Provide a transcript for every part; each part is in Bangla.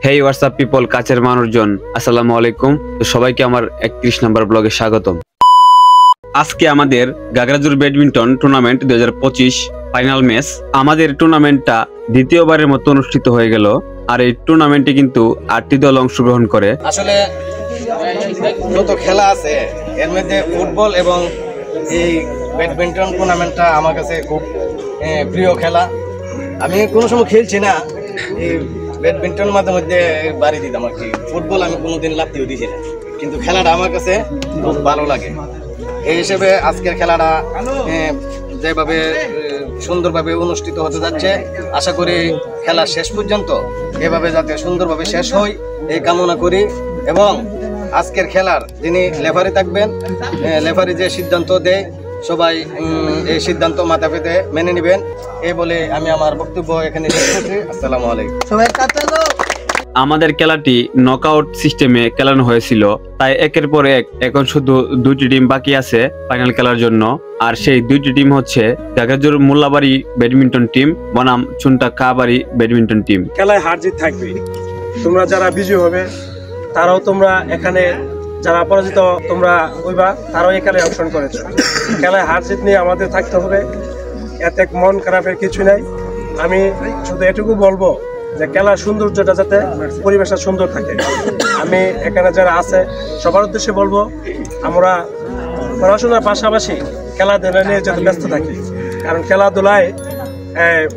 হেই হোয়াটসঅ্যাপ পিপল, কাছের মানুষজন, আসসালামু আলাইকুম। তো সবাইকে আমার 31 নম্বর ব্লগে স্বাগতম। আজকে আমাদের গাগরাজুর ব্যাডমিন্টন টুর্নামেন্ট 2025 ফাইনাল ম্যাচ। আমাদের টুর্নামেন্টটা দ্বিতীয়বারের মতো অনুষ্ঠিত হয়ে গেল। আর এই টুর্নামেন্টে কিন্তু 8টি দল অংশগ্রহণ করে। আসলে যত খেলা আছে এর মধ্যে ফুটবল এবং এই ব্যাডমিন্টন টুর্নামেন্টটা আমার কাছে খুব প্রিয় খেলা। আমি কোনো সময় খেলছি না, এই ব্যাডমিন্টন মাঝে মধ্যে বাড়ি দিতাম আর কি। ফুটবল আমি কোনোদিন লাফতেও দিছি না, কিন্তু খেলাটা আমার কাছে খুব ভালো লাগে। এই হিসেবে আজকের খেলাটা যেভাবে সুন্দরভাবে অনুষ্ঠিত হতে যাচ্ছে, আশা করি খেলা শেষ পর্যন্ত এভাবে যাতে সুন্দরভাবে শেষ হয় এই কামনা করি। এবং আজকের খেলার যিনি রেফারি থাকবেন, রেফারি যে সিদ্ধান্ত দেয় সবাই এই সিদ্ধান্ত মাথা পেতে মেনে নেবেন, এই বলে আমি আমার বক্তব্য এখানে শেষ করছি। আসসালামু আলাইকুম। আমাদের খেলাটি নকআউট সিস্টেমে খেলানো হয়েছিল, তাই একের পর এক এখন শুধু 2টি টিম বাকি আছে ফাইনাল খেলার জন্য। আর সেই 2টি টিম হচ্ছে গাগরাজুর মোল্লাবাড়ি ব্যাডমিন্টন টিম বনাম চুনটা কাবাড়ি ব্যাডমিন্টন টিম। খেলায় হার জিত থাকবে, তোমরা যারা বিজয়ী হবে তারাও তোমরা এখানে, যারা পরাজিত তোমরা হইবা তারাও এই খেলায় অংশগ্রহণ করেছো। খেলায় হার জিত নিয়ে আমাদের থাকতে হবে, এতে মন খারাপের কিছু নাই। আমি শুধু এটুকু বলবো যে খেলার সৌন্দর্যটা যাতে পরিবেশটা সুন্দর থাকে। আমি এখানে যারা আছে সবার উদ্দেশ্যে বলবো, আমরা পড়াশোনার পাশাপাশি খেলাধুলা নিয়ে যাতে ব্যস্ত থাকি, কারণ খেলাধুলায়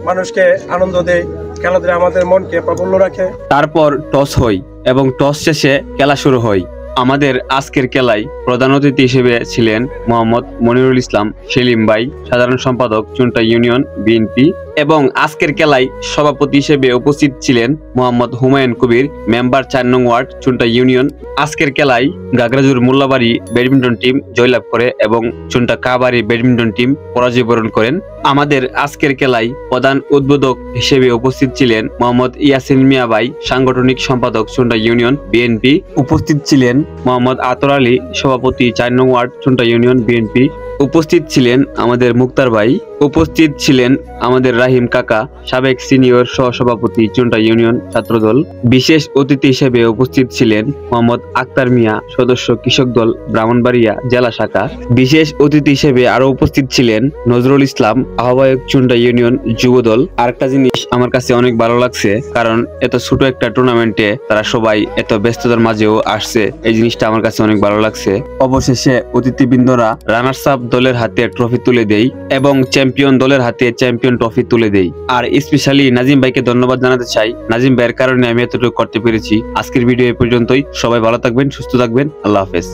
মানুষকে আনন্দ দেয়, খেলাধুলা আমাদের মনকে প্রফুল্ল রাখে। তারপর টস হয় এবং টস শেষে খেলা শুরু হয়। আমাদের আজকের খেলায় প্রধান অতিথি হিসেবে ছিলেন মোহাম্মদ মনিরুল ইসলাম সেলিম ভাই, সাধারণ সম্পাদক চুনটা ইউনিয়ন বিএনপি। এবং আজকের খেলায় সভাপতি হিসেবে উপস্থিত ছিলেন মোহাম্মদ হুমায়ুন কবির, মেম্বার 4 নং ওয়ার্ড চুনটা ইউনিয়ন। আজকের খেলায় গাগরাজুর মোল্লাবাড়ি ব্যাডমিন্টন টিম জয়লাভ করে এবং চুনটা কাবাড়ি ব্যাডমিন্টন টিম পরাজয় বরণ করেন। আমাদের আজকের খেলায় প্রধান উদ্বোধক হিসেবে উপস্থিত ছিলেন মোহাম্মদ ইয়াসিন মিয়া ভাই, সাংগঠনিক সম্পাদক চুনটা ইউনিয়ন বিএনপি। উপস্থিত ছিলেন মোহাম্মদ আতর আলী, সভাপতি 4 নং ওয়ার্ড চুনটা ইউনিয়ন বিএনপি। উপস্থিত ছিলেন আমাদের মুক্তার ভাই। উপস্থিত ছিলেন আমাদের রাহিম কাকা, সাবেক সিনিয়র সহসভাপতি চুনটা ইউনিয়ন ছাত্রদল। বিশেষ অতিথি হিসেবে উপস্থিত ছিলেন মোহাম্মদ আক্তার মিয়া, সদস্য কৃষক দল ব্রাহ্মণবাড়িয়া জেলা শাখা। বিশেষ অতিথি হিসেবে আরো উপস্থিত ছিলেন নজরুল ইসলাম, আহ্বায়ক চুনটা ইউনিয়ন যুবদল। আরেকটা জিনিস আমার কাছে অনেক ভালো লাগছে, কারণ এত ছোট একটা টুর্নামেন্টে তারা সবাই এত ব্যস্ততার মাঝেও আসছে, এই জিনিসটা আমার কাছে অনেক ভালো লাগছে। অবশেষে অতিথিবৃন্দরা রানার্স আপ দলের হাতে ট্রফি তুলে দেই এবং চ্যাম্পিয়ন দলের হাতে চ্যাম্পিয়ন ট্রফি তুলে দেই। আর স্পেশালি নাজিম ভাইকে ধন্যবাদ জানাতে চাই, নাজিম ভাইয়ের কারণে আমি এতটুকু করতে পেরেছি। আজকের ভিডিও এই পর্যন্তই। সবাই ভালো থাকবেন, সুস্থ থাকবেন, আল্লাহ হাফেজ।